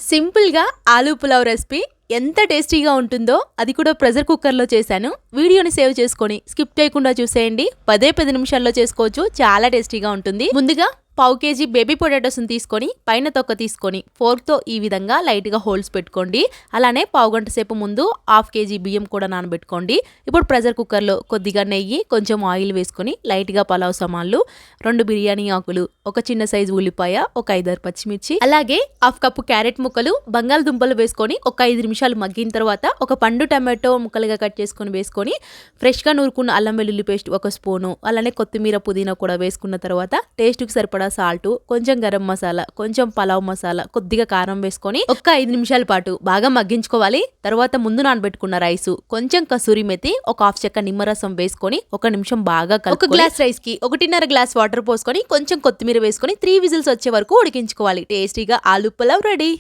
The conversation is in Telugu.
సింపుల్‌గా ఆలు పులావ్ రెసిపీ ఎంత టేస్టీగా ఉంటుందో అది కూడా ప్రెషర్ కుక్కర్‌లో చేశాను. వీడియోని సేవ్ చేసుకొని స్కిప్ చేయకుండా చూసేయండి. 10 నిమిషాల్లో చేసుకోవచ్చు. చాలా టేస్టీగా ఉంటుంది. ముందుగా పావు కేజీ బేబీ పొటాటోస్ని తీసుకొని పైన తొక్క తీసుకొని ఫోర్క్తో ఈ విధంగా లైట్గా హోల్స్ పెట్టుకోండి. అలానే పావు గంట సేపు ముందు హాఫ్ కేజీ బియ్యం కూడా నానబెట్టుకోండి. ఇప్పుడు ప్రెషర్ కుక్కర్లో కొద్దిగా నెయ్యి, కొంచెం ఆయిల్ వేసుకొని లైట్గా పలావ్ సామాన్లు, 2 బిర్యానీ ఆకులు, ఒక చిన్న సైజు ఉల్లిపాయ, ఒక 5-6 పచ్చిమిర్చి, అలాగే హాఫ్ కప్పు క్యారెట్ ముక్కలు, బంగాళదుంపలు వేసుకొని ఒక 5 నిమిషాలు మగ్గిన తర్వాత ఒక పండు టమాటో ముక్కలుగా కట్ చేసుకొని వేసుకొని ఫ్రెష్గా నూరుకున్న అల్లం వెల్లుల్లి పేస్ట్ 1 స్పూను, అలానే కొత్తిమీర పుదీనా కూడా వేసుకున్న తర్వాత టేస్ట్కి సరిపడా సాల్ట్, కొంచెం గరం మసాలా, కొంచెం పలావ్ మసాలా, కొద్దిగా కారం వేసుకొని ఒక 5 నిమిషాల పాటు బాగా మగ్గించుకోవాలి. తర్వాత ముందు నానబెట్టుకున్న రైస్, కొంచెం కసూరి మెతి, ఒక హాఫ్ చెక్క నిమ్మరసం వేసుకొని 1 నిమిషం బాగా కలుపుకొని, 1 గ్లాస్ రైస్ కి 1.5 గ్లాస్ వాటర్ పోసుకొని కొంచెం కొత్తిమీర వేసుకొని 3 విజిల్స్ వచ్చే వరకు ఉడికించుకోవాలి. టేస్టీగా ఆలు పులావ్ రెడీ.